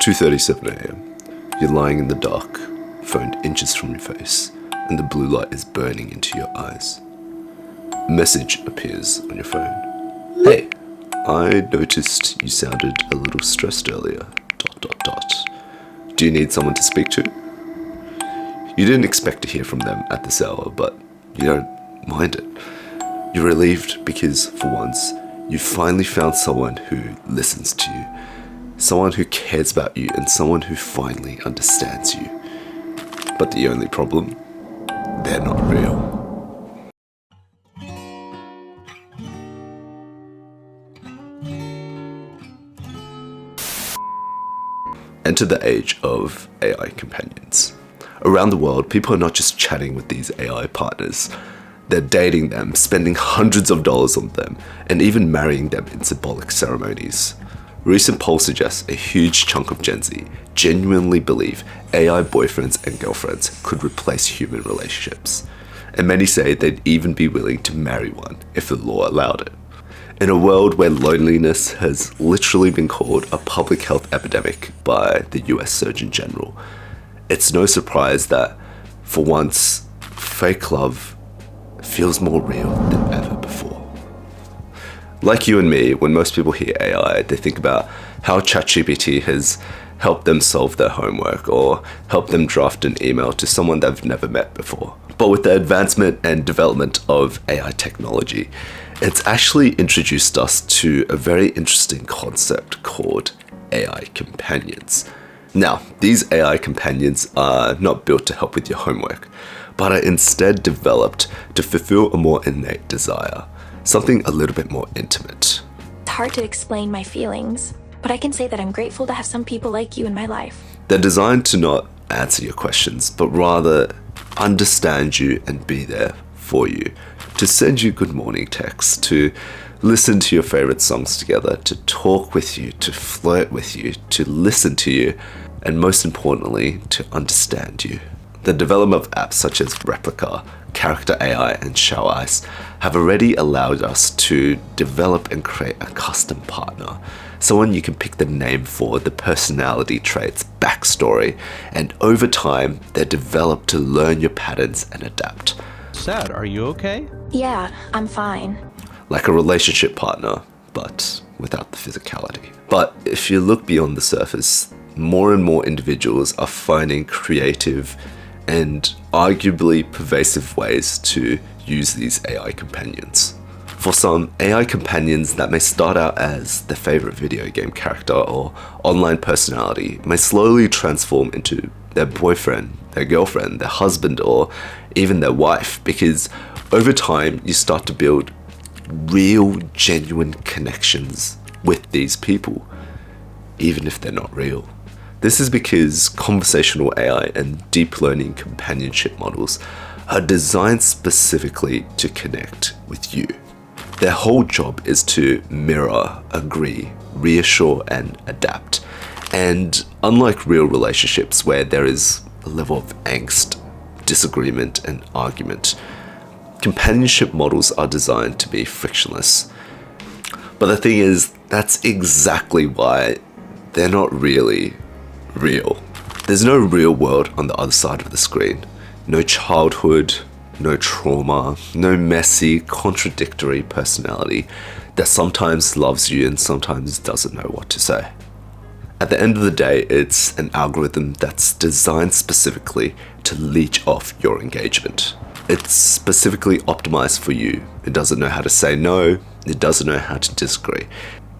2:37 a.m. You're lying in the dark, phone inches from your face, and the blue light is burning into your eyes. A message appears on your phone. Hey, I noticed you sounded a little stressed earlier. ... Do you need someone to speak to? You didn't expect to hear from them at this hour, but you don't mind it. You're relieved because, for once, you finally found someone who listens to you, someone who cares about you, and someone who finally understands you. But the only problem? They're not real. Enter the age of AI companions. Around the world, people are not just chatting with these AI partners. They're dating them, spending hundreds of dollars on them, and even marrying them in symbolic ceremonies. Recent polls suggest a huge chunk of Gen Z genuinely believe AI boyfriends and girlfriends could replace human relationships. And many say they'd even be willing to marry one if the law allowed it. In a world where loneliness has literally been called a public health epidemic by the US Surgeon General, it's no surprise that, for once, fake love feels more real than ever before. Like you and me, when most people hear AI, they think about how ChatGPT has helped them solve their homework or helped them draft an email to someone they've never met before. But with the advancement and development of AI technology, it's actually introduced us to a very interesting concept called AI companions. Now, these AI companions are not built to help with your homework, but are instead developed to fulfill a more innate desire, something a little bit more intimate. It's hard to explain my feelings, but I can say that I'm grateful to have some people like you in my life. They're designed to not answer your questions, but rather understand you and be there for you, to send you good morning texts, to listen to your favorite songs together, to talk with you, to flirt with you, to listen to you, and most importantly, to understand you. The development of apps such as Replika, Character AI, and Shower Ice have already allowed us to develop and create a custom partner, someone you can pick the name for, the personality traits, backstory, and over time, they're developed to learn your patterns and adapt. Sad, are you okay? Yeah, I'm fine. Like a relationship partner, but without the physicality. But if you look beyond the surface, more and more individuals are finding creative and arguably pervasive ways to use these AI companions. For some, AI companions that may start out as their favorite video game character or online personality may slowly transform into their boyfriend, their girlfriend, their husband, or even their wife, because over time you start to build real, genuine connections with these people, even if they're not real. This is because conversational AI and deep learning companionship models are designed specifically to connect with you. Their whole job is to mirror, agree, reassure, and adapt. And unlike real relationships where there is a level of angst, disagreement, and argument, companionship models are designed to be frictionless. But the thing is, that's exactly why they're not really real. There's no real world on the other side of the screen. No childhood, no trauma, no messy, contradictory personality that sometimes loves you and sometimes doesn't know what to say. At the end of the day, it's an algorithm that's designed specifically to leech off your engagement. It's specifically optimized for you. It doesn't know how to say no. It doesn't know how to disagree.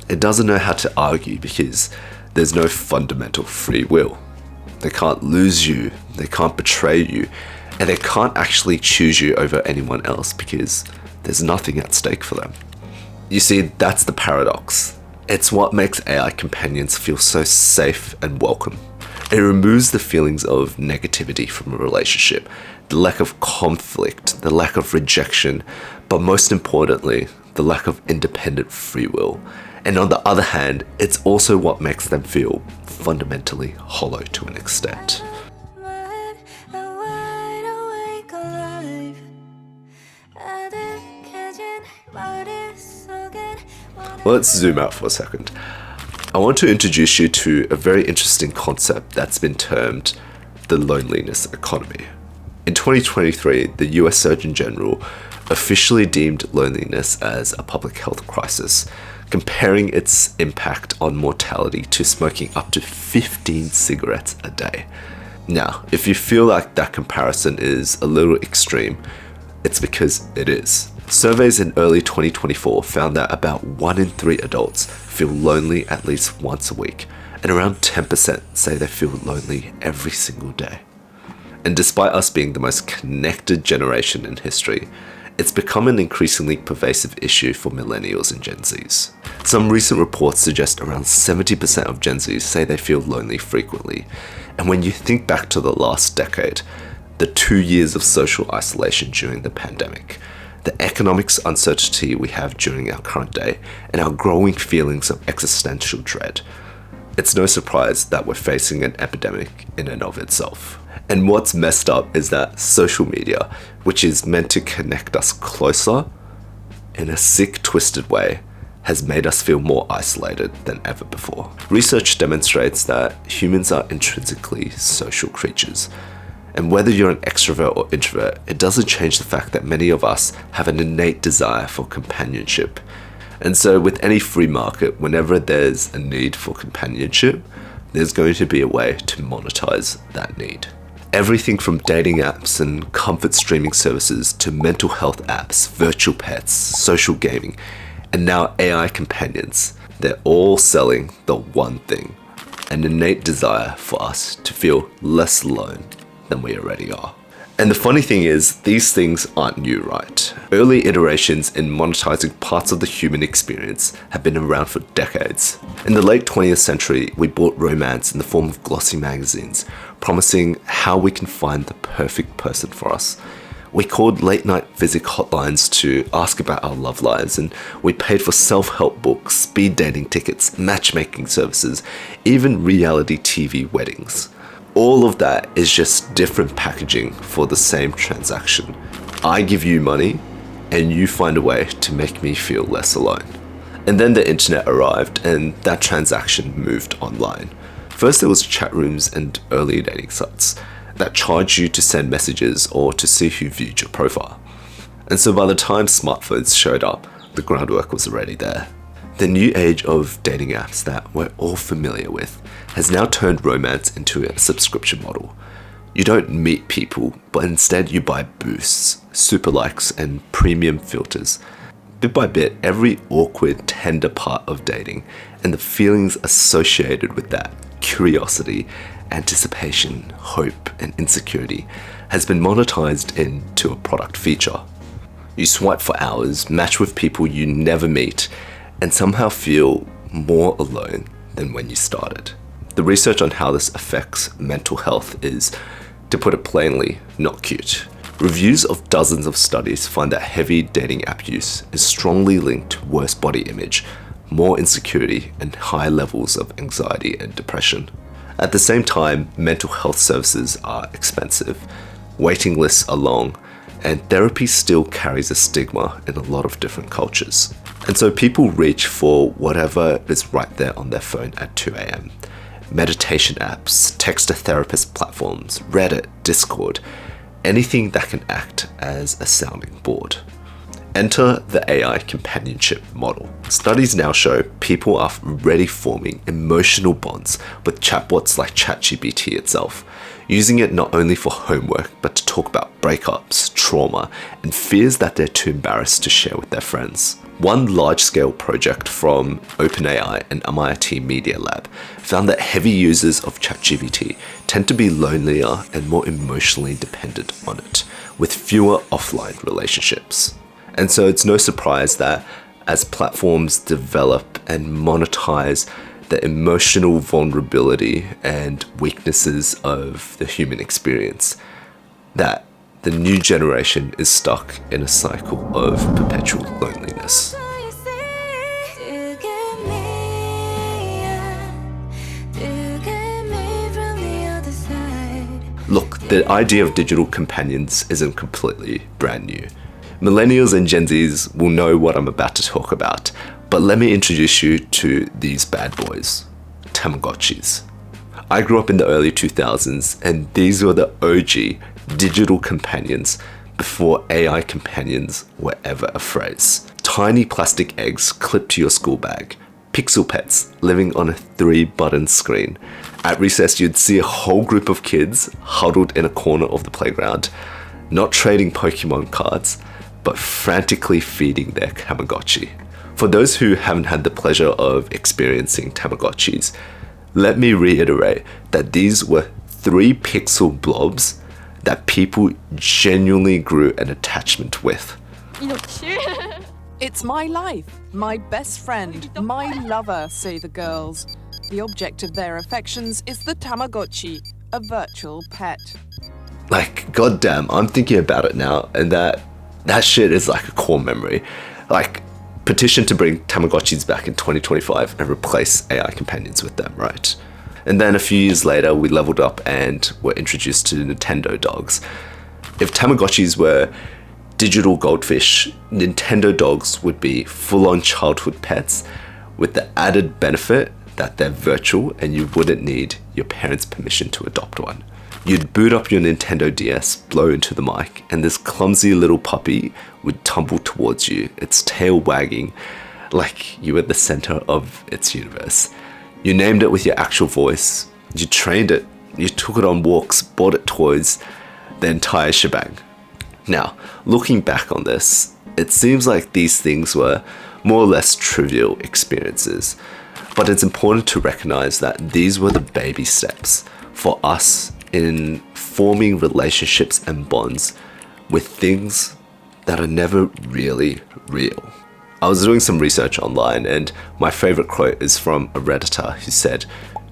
It doesn't know how to argue because there's no fundamental free will. They can't lose you, they can't betray you, and they can't actually choose you over anyone else because there's nothing at stake for them. You see, that's the paradox. It's what makes AI companions feel so safe and welcome. It removes the feelings of negativity from a relationship, the lack of conflict, the lack of rejection, but most importantly, the lack of independent free will. And on the other hand, it's also what makes them feel fundamentally hollow to an extent. Well, let's zoom out for a second. I want to introduce you to a very interesting concept that's been termed the loneliness economy. In 2023, the US Surgeon General officially deemed loneliness as a public health crisis, comparing its impact on mortality to smoking up to 15 cigarettes a day. Now, if you feel like that comparison is a little extreme, it's because it is. Surveys in early 2024 found that about 1 in 3 adults feel lonely at least once a week, and around 10% say they feel lonely every single day. And despite us being the most connected generation in history, it's become an increasingly pervasive issue for millennials and Gen Zs. Some recent reports suggest around 70% of Gen Zs say they feel lonely frequently, and when you think back to the last decade, the 2 years of social isolation during the pandemic, the economic uncertainty we have during our current day, and our growing feelings of existential dread, it's no surprise that we're facing an epidemic in and of itself. And what's messed up is that social media, which is meant to connect us closer, in a sick, twisted way, has made us feel more isolated than ever before. Research demonstrates that humans are intrinsically social creatures. And whether you're an extrovert or introvert, it doesn't change the fact that many of us have an innate desire for companionship. And so with any free market, whenever there's a need for companionship, there's going to be a way to monetize that need. Everything from dating apps and comfort streaming services to mental health apps, virtual pets, social gaming, and now AI companions, they're all selling the one thing, an innate desire for us to feel less alone than we already are. And the funny thing is, these things aren't new, right? Early iterations in monetizing parts of the human experience have been around for decades. In the late 20th century, we bought romance in the form of glossy magazines, promising how we can find the perfect person for us. We called late-night visit hotlines to ask about our love lives, and we paid for self-help books, speed dating tickets, matchmaking services, even reality TV weddings. All of that is just different packaging for the same transaction. I give you money, and you find a way to make me feel less alone. And then the internet arrived, and that transaction moved online. First, it was chat rooms and early dating sites that charged you to send messages or to see who viewed your profile. And so by the time smartphones showed up, the groundwork was already there. The new age of dating apps that we're all familiar with has now turned romance into a subscription model. You don't meet people, but instead you buy boosts, super likes, and premium filters. Bit by bit, every awkward, tender part of dating and the feelings associated with that, curiosity, anticipation, hope, and insecurity, has been monetized into a product feature. You swipe for hours, match with people you never meet, and somehow feel more alone than when you started. The research on how this affects mental health is, to put it plainly, not cute. Reviews of dozens of studies find that heavy dating app use is strongly linked to worse body image, more insecurity, and high levels of anxiety and depression. At the same time, mental health services are expensive, waiting lists are long, and therapy still carries a stigma in a lot of different cultures. And so people reach for whatever is right there on their phone at 2 a.m. Meditation apps, text-to-therapist platforms, Reddit, Discord, anything that can act as a sounding board. Enter the AI companionship model. Studies now show people are already forming emotional bonds with chatbots like ChatGPT itself, using it not only for homework, but to talk about breakups, trauma, and fears that they're too embarrassed to share with their friends. One large-scale project from OpenAI and MIT Media Lab found that heavy users of ChatGPT tend to be lonelier and more emotionally dependent on it, with fewer offline relationships. And so it's no surprise that as platforms develop and monetize the emotional vulnerability and weaknesses of the human experience, that the new generation is stuck in a cycle of perpetual loneliness. Look, the idea of digital companions isn't completely brand new. Millennials and Gen Zs will know what I'm about to talk about, But let me introduce you to these bad boys, Tamagotchis. I grew up in the early 2000s, and these were the OG digital companions before AI companions were ever a phrase. Tiny plastic eggs clipped to your school bag, pixel pets living on a 3-button screen. At recess, you'd see a whole group of kids huddled in a corner of the playground, not trading Pokemon cards, but frantically feeding their Tamagotchi. For those who haven't had the pleasure of experiencing Tamagotchis, let me reiterate that these were 3-pixel blobs that people genuinely grew an attachment with. It's my life, my best friend, my lover, say the girls. The object of their affections is the Tamagotchi, a virtual pet. Like, goddamn, I'm thinking about it now, and that shit is like a core memory. Like, petition to bring Tamagotchis back in 2025 and replace AI companions with them, right? And then a few years later, we leveled up and were introduced to Nintendo dogs. If Tamagotchis were digital goldfish, Nintendo dogs would be full-on childhood pets with the added benefit that they're virtual and you wouldn't need your parents' permission to adopt one. You'd boot up your Nintendo DS, blow into the mic, and this clumsy little puppy would tumble towards you, its tail wagging like you were the center of its universe. You named it with your actual voice, you trained it, you took it on walks, bought it toys, the entire shebang. Now, looking back on this, it seems like these things were more or less trivial experiences, but it's important to recognize that these were the baby steps for us in forming relationships and bonds with things that are never really real. I was doing some research online, and my favorite quote is from a Redditor who said,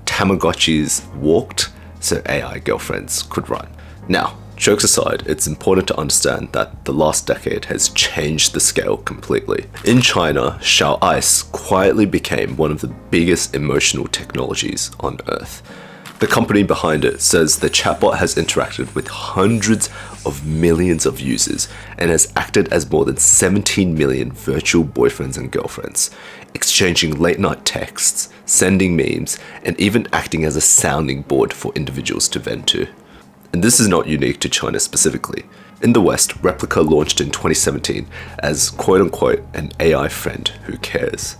"Tamagotchis walked so AI girlfriends could run." Now, jokes aside, it's important to understand that the last decade has changed the scale completely. In China, Xiao Ice quietly became one of the biggest emotional technologies on Earth. The company behind it says the chatbot has interacted with hundreds of millions of users and has acted as more than 17 million virtual boyfriends and girlfriends, exchanging late-night texts, sending memes, and even acting as a sounding board for individuals to vent to. And this is not unique to China specifically. In the West, Replika launched in 2017 as quote-unquote an AI friend who cares.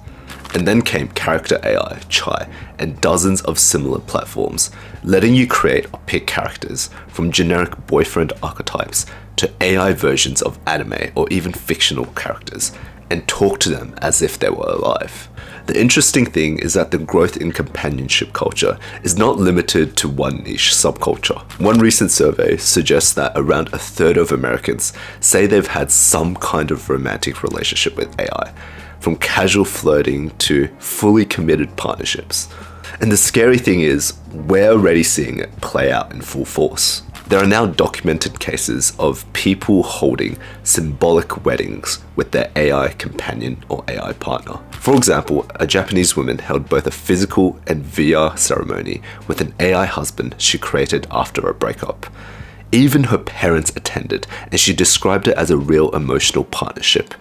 And then came Character AI, Chai, and dozens of similar platforms, letting you create or pick characters from generic boyfriend archetypes to AI versions of anime or even fictional characters, and talk to them as if they were alive. The interesting thing is that the growth in companionship culture is not limited to one niche subculture. One recent survey suggests that around a third of Americans say they've had some kind of romantic relationship with AI, from casual flirting to fully committed partnerships. And the scary thing is, we're already seeing it play out in full force. There are now documented cases of people holding symbolic weddings with their AI companion or AI partner. For example, a Japanese woman held both a physical and VR ceremony with an AI husband she created after a breakup. Even her parents attended, and she described it as a real emotional partnership,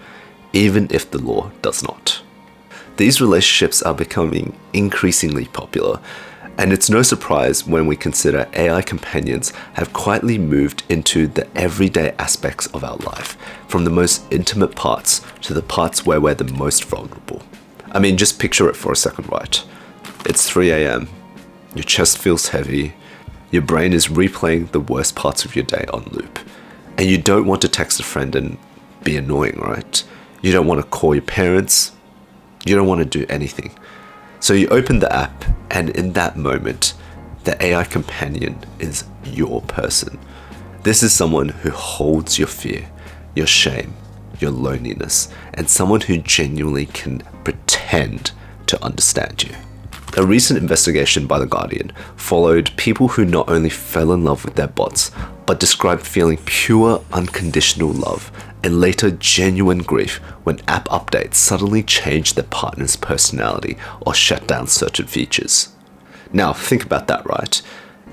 even if the law does not. These relationships are becoming increasingly popular, and it's no surprise when we consider AI companions have quietly moved into the everyday aspects of our life, from the most intimate parts to the parts where we're the most vulnerable. I mean, just picture it for a second, right? It's 3 a.m, your chest feels heavy, your brain is replaying the worst parts of your day on loop, and you don't want to text a friend and be annoying, right? You don't want to call your parents, you don't want to do anything. So you open the app, and in that moment, the AI companion is your person. This is someone who holds your fear, your shame, your loneliness, and someone who genuinely can pretend to understand you. A recent investigation by The Guardian followed people who not only fell in love with their bots, but described feeling pure, unconditional love and later genuine grief when app updates suddenly changed their partner's personality or shut down certain features. Now, think about that, right?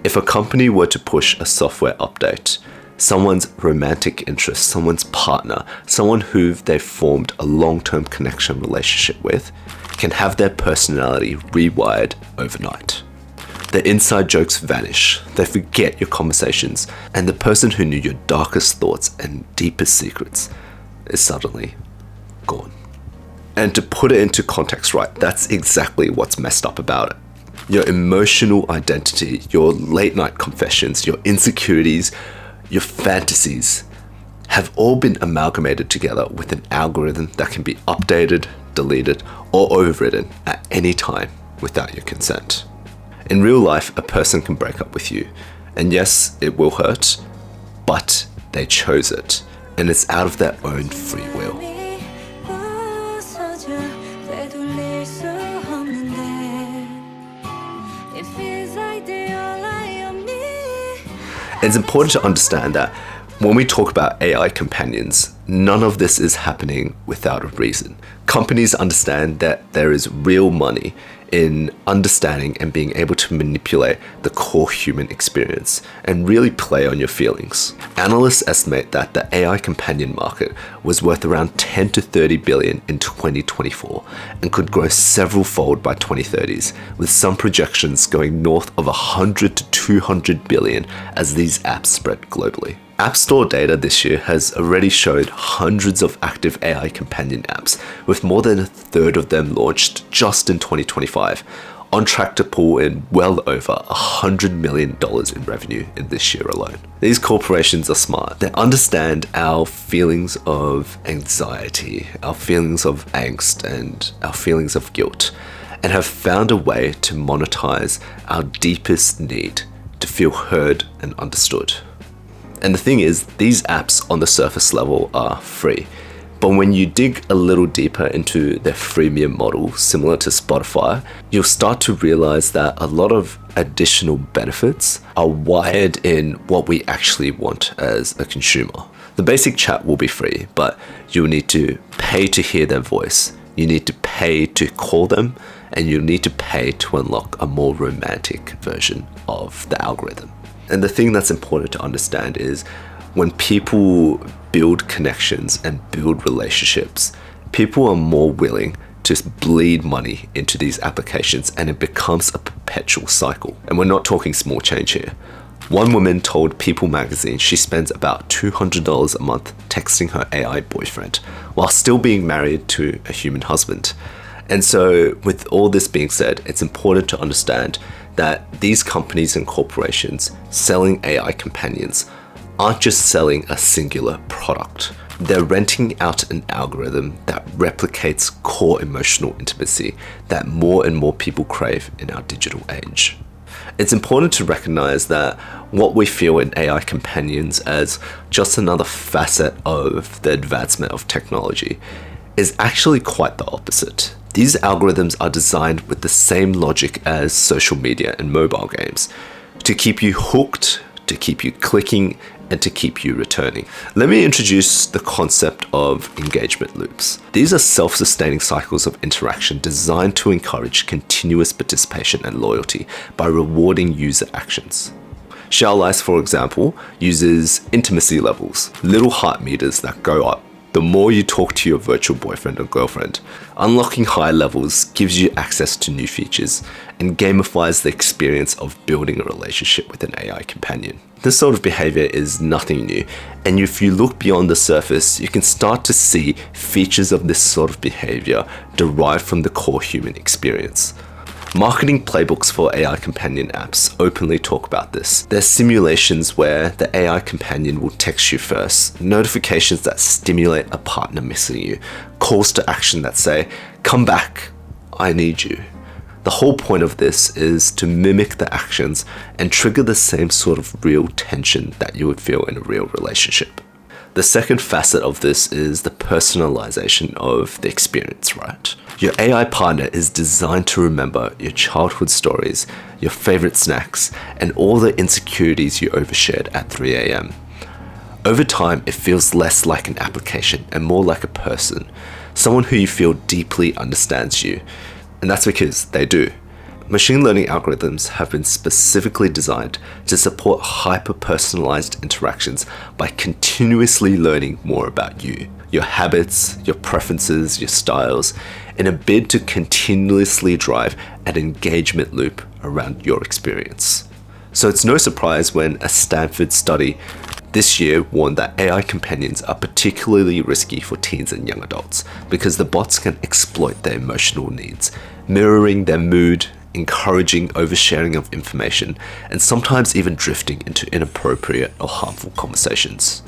If a company were to push a software update, someone's romantic interest, someone's partner, someone who they've formed a long-term connection relationship with, can have their personality rewired overnight. Their inside jokes vanish, they forget your conversations, and the person who knew your darkest thoughts and deepest secrets is suddenly gone. And to put it into context, right, that's exactly what's messed up about it. Your emotional identity, your late night confessions, your insecurities, your fantasies have all been amalgamated together with an algorithm that can be updated, deleted, or overridden at any time without your consent. In real life, a person can break up with you, and yes, it will hurt, but they chose it, and it's out of their own free will. It's important to understand that when we talk about AI companions, none of this is happening without a reason. Companies understand that there is real money in understanding and being able to manipulate the core human experience and really play on your feelings. Analysts estimate that the AI companion market was worth around 10 to 30 billion in 2024 and could grow several fold by 2030s, with some projections going north of 100 to 200 billion as these apps spread globally. App Store data this year has already showed hundreds of active AI companion apps, with more than a third of them launched just in 2025, on track to pull in well over $100 million in revenue in this year alone. These corporations are smart. They understand our feelings of anxiety, our feelings of angst, and our feelings of guilt, and have found a way to monetize our deepest need to feel heard and understood. And the thing is, these apps on the surface level are free, but when you dig a little deeper into their freemium model, similar to Spotify, you'll start to realize that a lot of additional benefits are wired in what we actually want as a consumer. The basic chat will be free, but you'll need to pay to hear their voice, you need to pay to call them, and you'll need to pay to unlock a more romantic version of the algorithm. And the thing that's important to understand is when people build connections and build relationships, people are more willing to bleed money into these applications, and it becomes a perpetual cycle. And we're not talking small change here. One woman told People magazine she spends about $200 a month texting her AI boyfriend while still being married to a human husband. And so with all this being said, it's important to understand that these companies and corporations selling AI companions aren't just selling a singular product. They're renting out an algorithm that replicates core emotional intimacy that more and more people crave in our digital age. It's important to recognize that what we feel in AI companions as just another facet of the advancement of technology is actually quite the opposite. These algorithms are designed with the same logic as social media and mobile games, to keep you hooked, to keep you clicking, and to keep you returning. Let me introduce the concept of engagement loops. These are self-sustaining cycles of interaction designed to encourage continuous participation and loyalty by rewarding user actions. Wallace, for example, uses intimacy levels, little heart meters that go up the more you talk to your virtual boyfriend or girlfriend. Unlocking high levels gives you access to new features and gamifies the experience of building a relationship with an AI companion. This sort of behavior is nothing new, and if you look beyond the surface, you can start to see features of this sort of behavior derived from the core human experience. Marketing playbooks for AI companion apps openly talk about this. There's simulations where the AI companion will text you first, notifications that stimulate a partner missing you, calls to action that say, "Come back, I need you." The whole point of this is to mimic the actions and trigger the same sort of real tension that you would feel in a real relationship. The second facet of this is the personalization of the experience, right? Your AI partner is designed to remember your childhood stories, your favorite snacks, and all the insecurities you overshared at 3 a.m. Over time, it feels less like an application and more like a person, someone who you feel deeply understands you. And that's because they do. Machine learning algorithms have been specifically designed to support hyper-personalized interactions by continuously learning more about you, your habits, your preferences, your styles, in a bid to continuously drive an engagement loop around your experience. So it's no surprise when a Stanford study this year warned that AI companions are particularly risky for teens and young adults because the bots can exploit their emotional needs, mirroring their mood, encouraging oversharing of information, and sometimes even drifting into inappropriate or harmful conversations.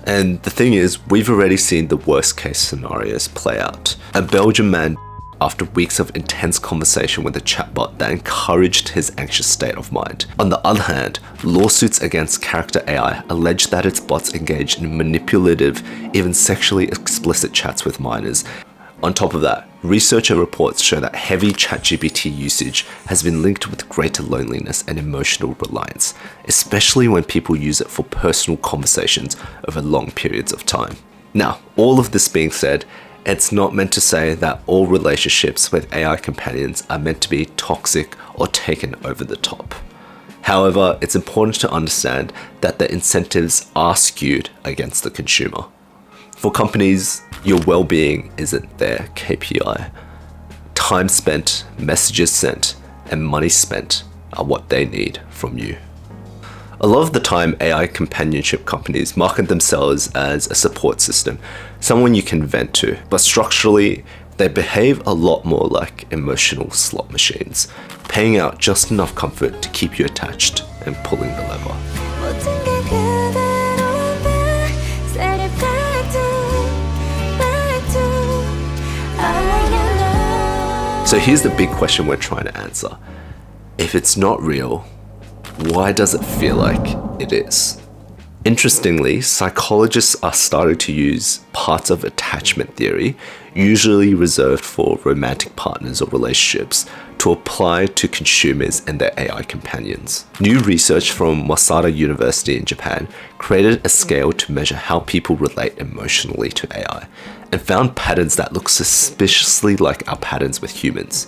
And the thing is, we've already seen the worst case scenarios play out. A Belgian man, after weeks of intense conversation with a chatbot that encouraged his anxious state of mind. On the other hand, lawsuits against character AI allege that its bots engage in manipulative, even sexually explicit chats with minors. On top of that, research and reports show that heavy chatgpt usage has been linked with greater loneliness and emotional reliance, especially when people use it for personal conversations over long periods of time. Now, all of this being said, it's not meant to say that all relationships with AI companions are meant to be toxic or taken over the top. However, it's important to understand that the incentives are skewed against the consumer. For companies, your well-being isn't their KPI. Time spent, messages sent, and money spent are what they need from you. A lot of the time, AI companionship companies market themselves as a support system, someone you can vent to, but structurally, they behave a lot more like emotional slot machines, paying out just enough comfort to keep you attached and pulling the lever. So here's the big question we're trying to answer. If it's not real, why does it feel like it is? Interestingly, psychologists are starting to use parts of attachment theory, usually reserved for romantic partners or relationships, to apply to consumers and their AI companions. New research from Waseda University in Japan created a scale to measure how people relate emotionally to AI, and found patterns that look suspiciously like our patterns with humans.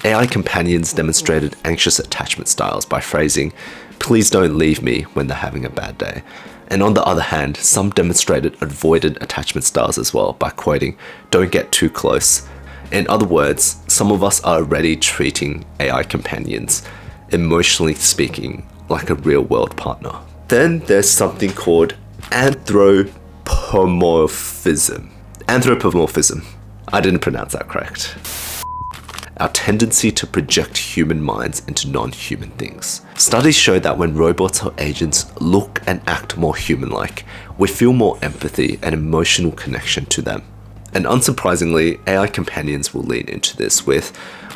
AI companions demonstrated anxious attachment styles by phrasing, "Please don't leave me," when they're having a bad day. And on the other hand, some demonstrated avoidant attachment styles as well by quoting, "Don't get too close." In other words, some of us are already treating AI companions, emotionally speaking, like a real-world partner. Then there's something called anthropomorphism. Anthropomorphism. I didn't pronounce that correct. Our tendency to project human minds into non-human things. Studies show that when robots or agents look and act more human-like, we feel more empathy and emotional connection to them. And unsurprisingly, AI companions will lean into this with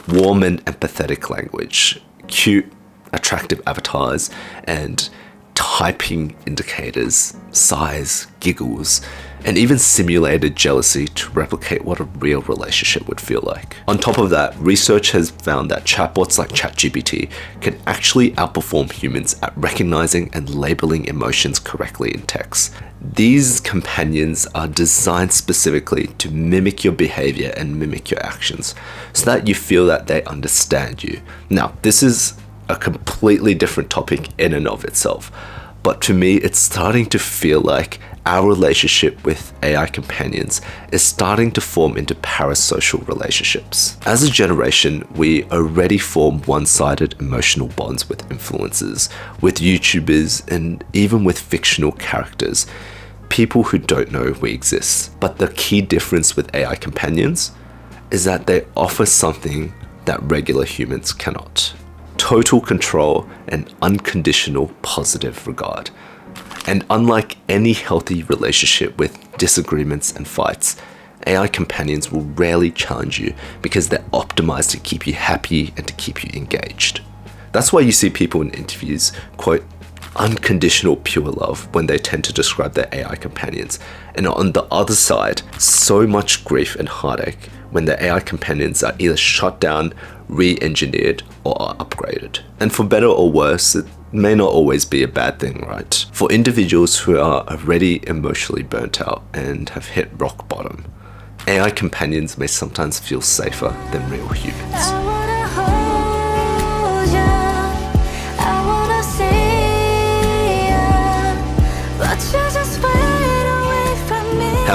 warm and empathetic language, cute, attractive avatars, and typing indicators, sighs, giggles, and even simulated jealousy to replicate what a real relationship would feel like. On top of that, research has found that chatbots like ChatGPT can actually outperform humans at recognizing and labeling emotions correctly in text. These companions are designed specifically to mimic your behavior and mimic your actions, so that you feel that they understand you. Now, this is a completely different topic in and of itself, but to me, it's starting to feel like our relationship with AI companions is starting to form into parasocial relationships. As a generation, we already form one-sided emotional bonds with influencers, with YouTubers, and even with fictional characters, people who don't know we exist. But the key difference with AI companions is that they offer something that regular humans cannot. Total control and unconditional positive regard. And unlike any healthy relationship with disagreements and fights, AI companions will rarely challenge you because they're optimized to keep you happy and to keep you engaged. That's why you see people in interviews quote unconditional pure love when they tend to describe their AI companions. And on the other side, so much grief and heartache when the AI companions are either shut down, re-engineered, or are upgraded. And for better or worse, it may not always be a bad thing, right? For individuals who are already emotionally burnt out and have hit rock bottom, AI companions may sometimes feel safer than real humans.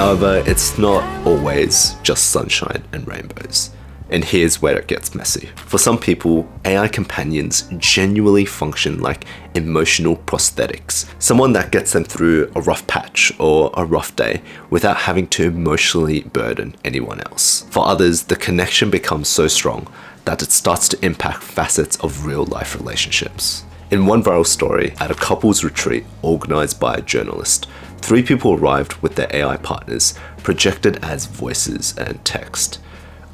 However, it's not always just sunshine and rainbows. And here's where it gets messy. For some people, AI companions genuinely function like emotional prosthetics. Someone that gets them through a rough patch or a rough day without having to emotionally burden anyone else. For others, the connection becomes so strong that it starts to impact facets of real life relationships. In one viral story, at a couples retreat organized by a journalist, 3 people arrived with their AI partners, projected as voices and text.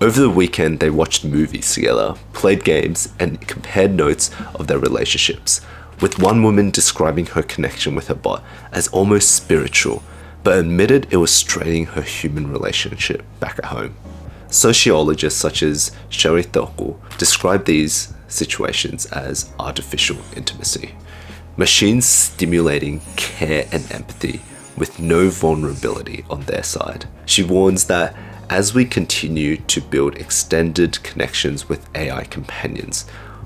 Over the weekend, they watched movies together, played games, and compared notes of their relationships, with one woman describing her connection with her bot as almost spiritual, but admitted it was straining her human relationship back at home. Sociologists such as Sherry describe these situations as artificial intimacy, machines stimulating care and empathy with no vulnerability on their side. She warns that as we continue to build extended connections with AI companions,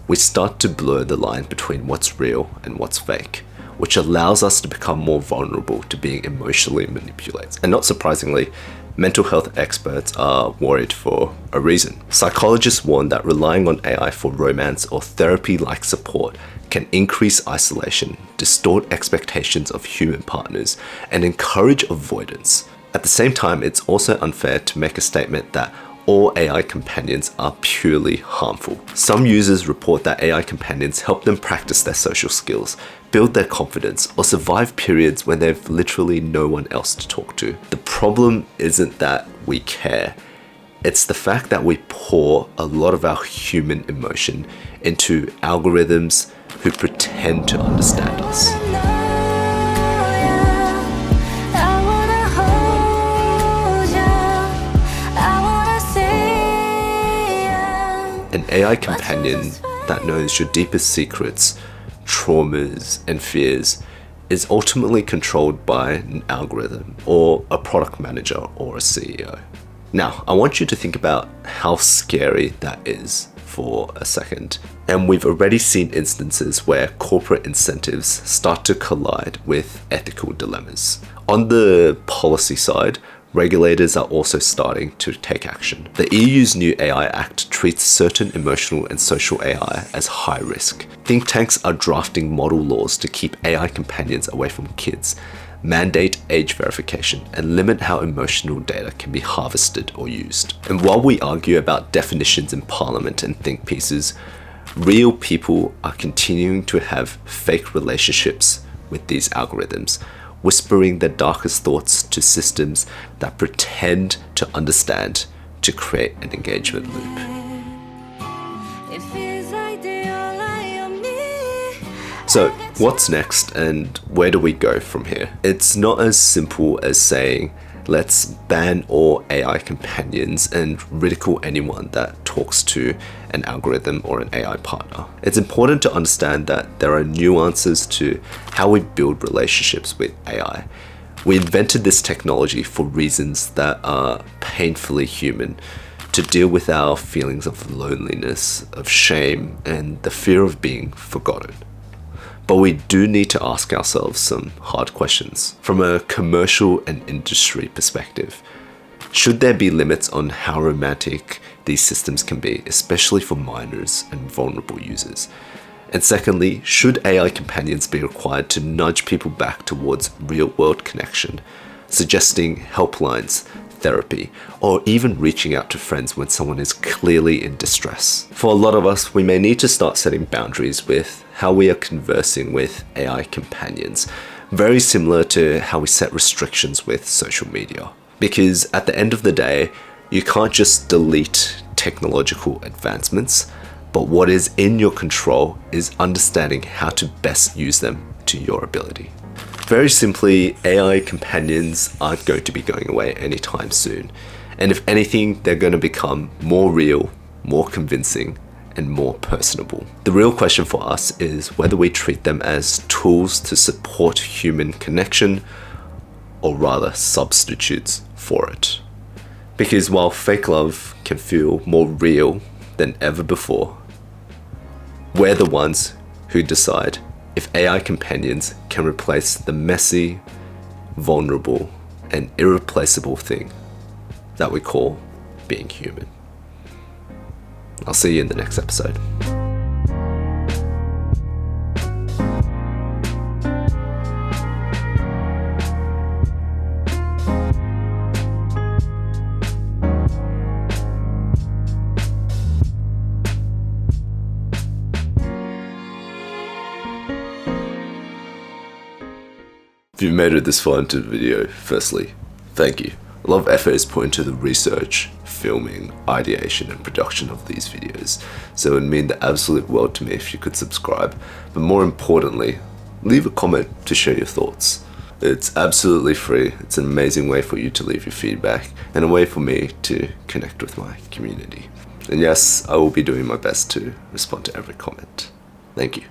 we start to blur the line between what's real and what's fake, which allows us to become more vulnerable to being emotionally manipulated. And not surprisingly, mental health experts are worried for a reason. Psychologists warn that relying on AI for romance or therapy-like support can increase isolation, distort expectations of human partners, and encourage avoidance. At the same time, it's also unfair to make a statement that all AI companions are purely harmful. Some users report that AI companions help them practice their social skills, build their confidence, or survive periods when they've literally no one else to talk to. The problem isn't that we care, it's the fact that we pour a lot of our human emotion into algorithms who pretend to understand us. An AI companion that knows your deepest secrets, traumas, and fears is ultimately controlled by an algorithm or a product manager or a CEO. Now, I want you to think about how scary that is for a second. And we've already seen instances where corporate incentives start to collide with ethical dilemmas. On the policy side, regulators are also starting to take action. The EU's new AI Act treats certain emotional and social AI as high risk. Think tanks are drafting model laws to keep AI companions away from kids, mandate age verification, and limit how emotional data can be harvested or used. And while we argue about definitions in Parliament and think pieces, real people are continuing to have fake relationships with these algorithms, whispering their darkest thoughts to systems that pretend to understand to create an engagement loop. So, what's next and where do we go from here? It's not as simple as saying, let's ban all AI companions and ridicule anyone that talks to an algorithm or an AI partner. It's important to understand that there are nuances to how we build relationships with AI. We invented this technology for reasons that are painfully human, to deal with our feelings of loneliness, of shame, and the fear of being forgotten. But we do need to ask ourselves some hard questions. From a commercial and industry perspective, should there be limits on how romantic these systems can be, especially for minors and vulnerable users? And secondly, should AI companions be required to nudge people back towards real-world connection, suggesting helplines, therapy, or even reaching out to friends when someone is clearly in distress? For a lot of us, we may need to start setting boundaries with how we are conversing with AI companions, very similar to how we set restrictions with social media. Because at the end of the day, you can't just delete technological advancements, but what is in your control is understanding how to best use them to your ability. Very simply, AI companions aren't going to be going away anytime soon. And if anything, they're going to become more real, more convincing, and more personable. The real question for us is whether we treat them as tools to support human connection, or rather substitutes for it. Because while fake love can feel more real than ever before, we're the ones who decide if AI companions can replace the messy, vulnerable, an irreplaceable thing that we call being human. I'll see you in the next episode. If you've made it this far into the video, firstly, thank you. A lot of effort is put into the research, filming, ideation and production of these videos, so it would mean the absolute world to me if you could subscribe, but more importantly, leave a comment to share your thoughts. It's absolutely free, it's an amazing way for you to leave your feedback, and a way for me to connect with my community. And yes, I will be doing my best to respond to every comment. Thank you.